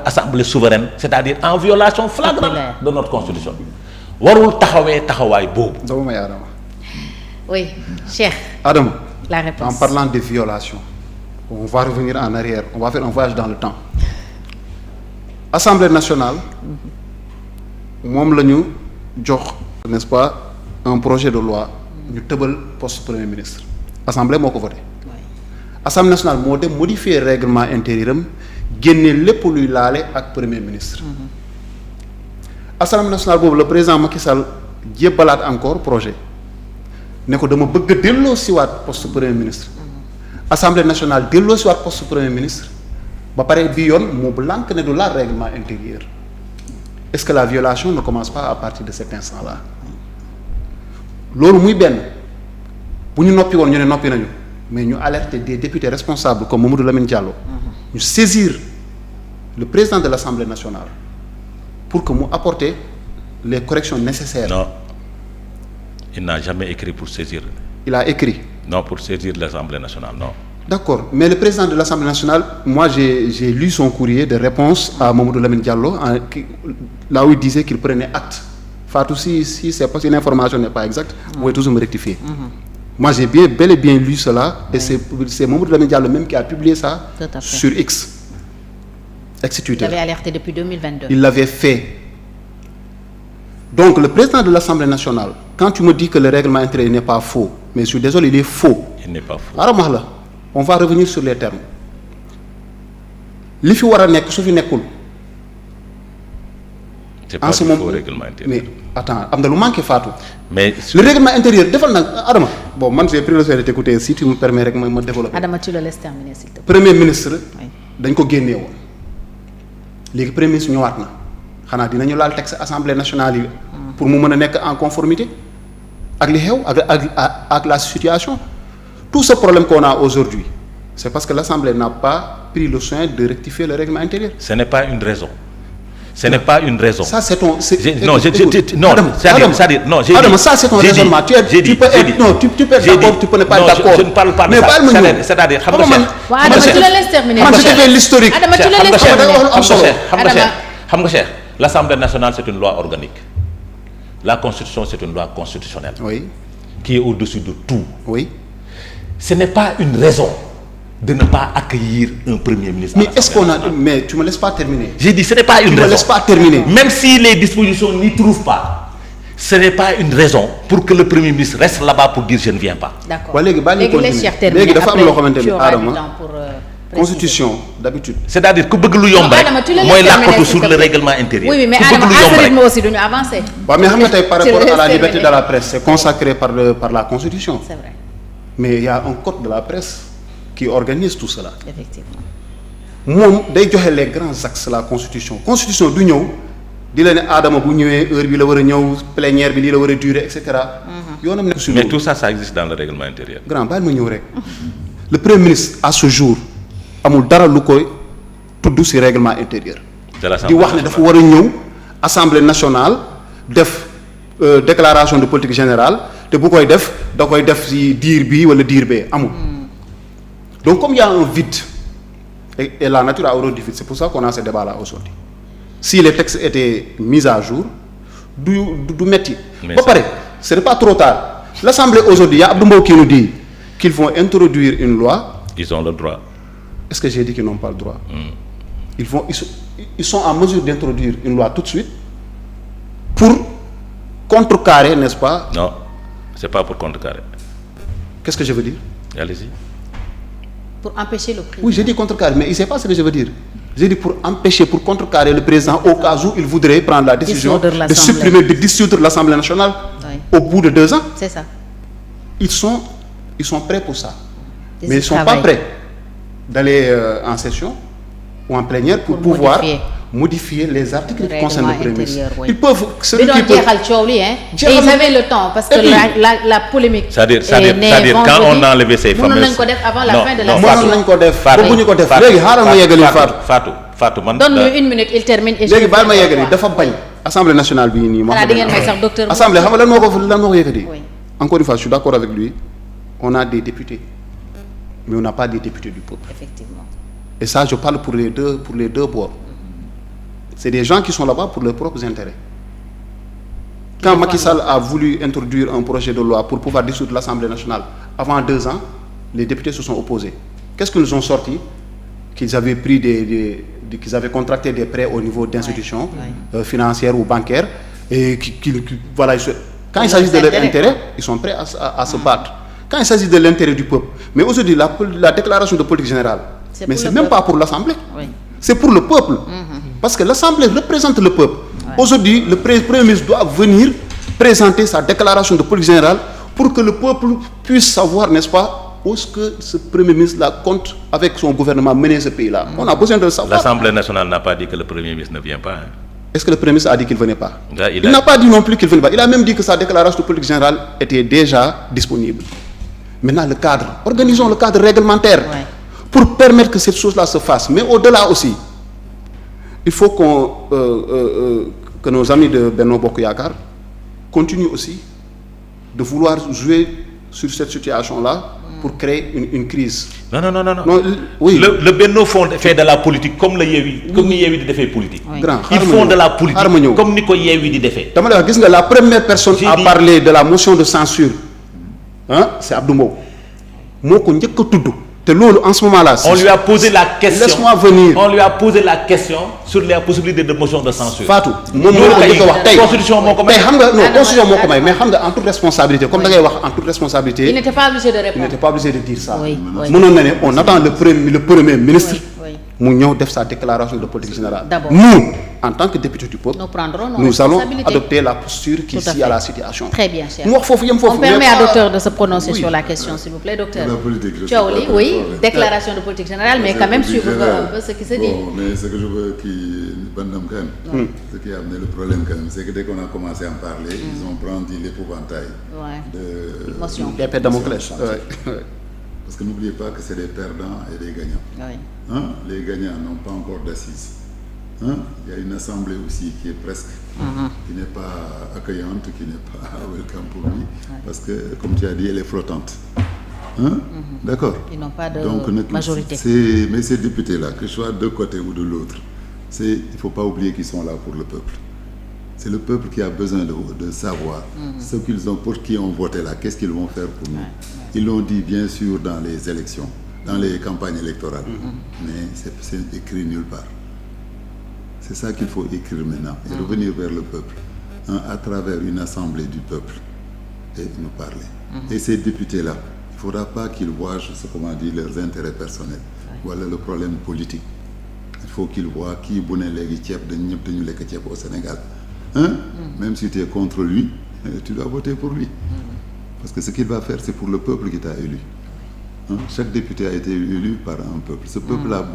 assemblée souveraine c'est-à-dire en violation flagrante de notre constitution warul taxawee taxawaay boobu. dama may Adama. oui Cheikh. Adama. La réponse. En parlant de violation on va revenir en arrière on va faire un voyage dans le temps. Assemblée nationale moom la ñu jox n'est-ce pas un projet de loi ñu tëbal poste premier ministre assemblée moo ko voté. Assemblée nationale moo dem modifier règlement intérieur am génne lépp luy laale ak premier ministre. Assemblée nationale boobu le président Macky Sall jébbalaat encore projet ne ko dama bëgg a delloo siwaat poste premier ministre. Assemblée nationale delloo siwaat poste premier ministre ba pare bi yoon moo blanc ne du laal règlement intérieur. Est-ce que la violation ne commence pas à partir de cet instant-là loolu muy benn bu ñu noppi woon ñu ne noppi nañu mais ñu alerter des députés responsables comme Mamadou Lamine Diallo ñu saisir le président de l'Assemblée nationale pour que mu apporter les corrections nécessaires. Non, il n'a jamais écrit pour saisir. Il a écrit. Non, pour saisir l'Assemblée nationale, non. D'accord, mais le président de l'Assemblée nationale, moi j'ai lu son courrier de réponse à Mamadou Lamine Diallo, là où il disait qu'il prenait acte. Fatou, si c'est parce que l'information n'est pas exacte, vous pouvez toujours me rectifier. Moi j'ai bel et bien lu cela, et c'est Mamadou Lamine Diallo même qui a publié ça sur X. Ex-Twitter. Il avait alerté depuis 2022. Il l'avait fait. Donc le président de l'Assemblée nationale, quand tu me dis que le règlement intérieur n'est pas faux, mais je suis désolé, il est faux. Il n'est pas faux. Alors, on va revenir sur les termes. Li fi war a nekk su fi nekkul. C'est pas du faux règlement intérieur. Mais attends, am na lu manqué Fatou. Mais le règlement intérieur defal nag Adama. Bon, man j'ai pris le soin de t'écouter si tu me permets rek ma développer. Adama, tu le laisses terminer s'il te plaît. Premier ministre dañ ko génnee woon. Léegi premier ministre ñëwaat na. Xanaa dinañu laal texte assemblée nationale yi pour mu mën a nekk en conformité ak li xew ak la situation. Tout ce problème qu'on a aujourd'hui, c'est parce que l'Assemblée n'a pas pris le soin de rectifier le règlement intérieur. Ce n'est pas une raison. Ce n'est pas une raison. Ça c'est ton non, c'est-à-dire non, j'ai dit ça c'est ton raisonnement. Tu peux être non, tu peux être d'accord, tu peux ne pas être d'accord. Je ne parle pas de ça. C'est-à-dire xam nga Adama, tu le laisses terminer. Man je te fais l'historique. Adama, tu le laisses terminer. Xam nga Cheikh, l'Assemblée nationale c'est une loi organique. La Constitution c'est une loi constitutionnelle. Oui. Qui est au-dessus de tout. Oui. Ce n'est pas une raison de ne pas accueillir un premier ministre. Mais est-ce qu'on a... Mais tu me laisses pas terminer. J'ai dit ce n'est pas une raison. Tu me laisses pas terminer. Même si les dispositions n'y trouvent pas, ce n'est pas une raison pour que le premier ministre reste là-bas pour dire je ne viens pas. D'accord. Léegi dafa am loo xamante ni Adama constitution d'habitude. C'est-à-dire ku bëgg lu yomb rek mooy làkkatu sur le règlement intérieur. Oui, mais Adama, à ce rythme aussi duñu avancer. Waaw, mais xam nga tey par rapport à la liberté de la presse, c'est consacré par la constitution. C'est vrai. Mais il y a un code de la presse qui organise tout cela. Effectivement. moom day joxe les grands axes la constitution du ñëw di la ne Adama bu ñëwee heure bi la war a ñëw plénière bi lii la war a durer et cetera. yoonam nekk sur mais tout ça existe dans le règlement intérieur. grand bàyyi ma ñëw rek. Le premier ministre à ce jour amul dara lu koy tudd ci règlement intérieur. di wax ne dafa war a ñëw assemblée nationale def déclaration de politique générale te bu koy def da koy def ci diir bii wala diir bee amul. Donc comme il y a un vide et la nature a horreur du vide, c'est pour ça qu'on a ce débat là aujourd'hui. Si les textes étaient mis à jour du métier. Ba pare ce n'est pas trop tard. L'Assemblée aujourd'hui, il y a Abdou Mbow qui nous dit qu'ils vont introduire une loi. Ils ont le droit. Est-ce que j'ai dit qu'ils n'ont pas le droit? Ils sont en mesure d'introduire une loi tout de suite pour contrecarrer, n'est-ce pas? Non, c'est pas pour contrecarrer. Qu'est-ce que je veux dire? Allez-y. Pour empêcher le président. Oui, j'ai dit contrecarrer, mais il ne sait pas ce que je veux dire. J'ai dit pour empêcher, pour contrecarrer le président au cas où il voudrait prendre la décision de supprimer, de dissoudre l'Assemblée nationale au bout de 2 ans. C'est ça. Ils sont prêts pour ça. Mais ils ne sont pas prêts d'aller en session ou en plénière pour pouvoir modifier les articles qui concernent le premier ministre. Ils peuvent... Mais donc, ils avaient le temps parce que la polémique... C'est-à-dire quand on a enlevé ces fameuses... avant la fin de la session. Fatou, donne-lui 1 minute, il termine et léegi baal ma yeggali dafa bañ Assemblée nationale bi nii Assemblée xam nga lan moo ko yëkkati. Encore une fois, je suis d'accord avec lui. On a des députés, mais on n'a pas des députés du peuple. Effectivement. Et ça, je parle pour les deux bords. c'est des gens qui sont là-bas pour leurs propres intérêts. Quand Macky Sall a voulu introduire un projet de loi pour pouvoir dissoudre l'Assemblée nationale, avant 2 ans, les députés se sont opposés. Qu'est-ce qu'ils nous ont sorti? Qu'ils avaient pris qu'ils avaient contracté des prêts au niveau d'institutions financières ou bancaires, et voilà, quand il s'agit de leur intérêt, ils sont prêts à se battre. Quand il s'agit de l'intérêt du peuple, mais aujourd'hui la déclaration de politique générale, mais c'est même pas pour l'Assemblée, c'est pour le peuple, parce que l'Assemblée représente le peuple. Aujourd'hui, le Premier ministre doit venir présenter sa déclaration de politique générale pour que le peuple puisse savoir, n'est-ce pas, où est-ce que ce Premier ministre-là compte, avec son gouvernement, mener ce pays-là. On a besoin de le savoir. L'Assemblée nationale n'a pas dit que le Premier ministre ne vient pas. Est-ce que le Premier ministre a dit qu'il ne venait pas? Il n'a pas dit non plus qu'il ne venait pas. Il a même dit que sa déclaration de politique générale était déjà disponible. Maintenant, le cadre. Organisons le cadre réglementaire pour permettre que cette chose-là se fasse. Mais au-delà aussi, il faut que nos amis de Benno Bokk Yakaar continuent aussi de vouloir jouer sur cette situation-là pour créer une crise. Non. Oui. Le Benno fait de la politique comme le Yewwi, comme ni Yewwi di defee politique. Ils font de la politique comme ni ko Yewwi di defee. dama lay wax gis nga la première personne à parler de la motion de censure c'est Abdou Mbow moo ko njëkk a tudd. te loolu en ce moment-là. On lui a posé la question. Laisse-moi venir. On lui a posé la question sur la possibilité de motion de censure. Fatou moom moo ko njëkk a wax tey constitution moo ko may. tey xam nga non constitution moo ko may mais xam nga en toute responsabilité comme da ngay wax en toute responsabilité. Il n'était pas obligé de répondre. Il n'était pas obligé de dire ça. mënoon na ne on attend le premier ministre. mu ñëw def sa déclaration de politique générale. D'abord. Nous, en tant que députés du peuple, nous allons adopter la posture qui suit à la situation. Très bien, cher. On permet à docteur de se prononcer sur la question, s'il vous plaît, docteur. La politique, oui, déclaration de politique générale, mais quand même suivre un peu ce qui se dit. Bon, mais ce que je veux ce qui a amené le problème quand même, c'est que dès qu'on a commencé à en parler, ils ont brandi l'épouvantail de motion. L'épée de Damoclès. Parce que n'oubliez pas que c'est des perdants et des gagnants. Les gagnants n'ont pas encore d'assises. Il y a une assemblée aussi qui est presque, qui n'est pas accueillante, qui n'est pas welcome pour lui, parce que, comme tu as dit, elle est flottante. D'accord. Ils n'ont pas de majorité. Mais ces députés-là, que ce soit de côté ou de l'autre, il ne faut pas oublier qu'ils sont là pour le peuple. C'est le peuple qui a besoin de savoir ce qu'ils ont, pour qui ont voté là, qu'est-ce qu'ils vont faire pour nous. Ils l'ont dit bien sûr dans les élections, dans les campagnes électorales, mais c'est écrit nulle part. C'est ça qu'il faut écrire maintenant et revenir vers le peuple, à travers une assemblée du peuple et nous parler. Et ces députés-là, il ne faudra pas qu'ils voient, leurs intérêts personnels. Voilà le problème politique. Il faut qu'ils voient qui bonnet les tiep au Sénégal. Même si tu es contre lui, tu dois voter pour lui. Parce que ce qu'il va faire, c'est pour le peuple qui t'a élu. Chaque député a été élu par un peuple. Ce peuple-là,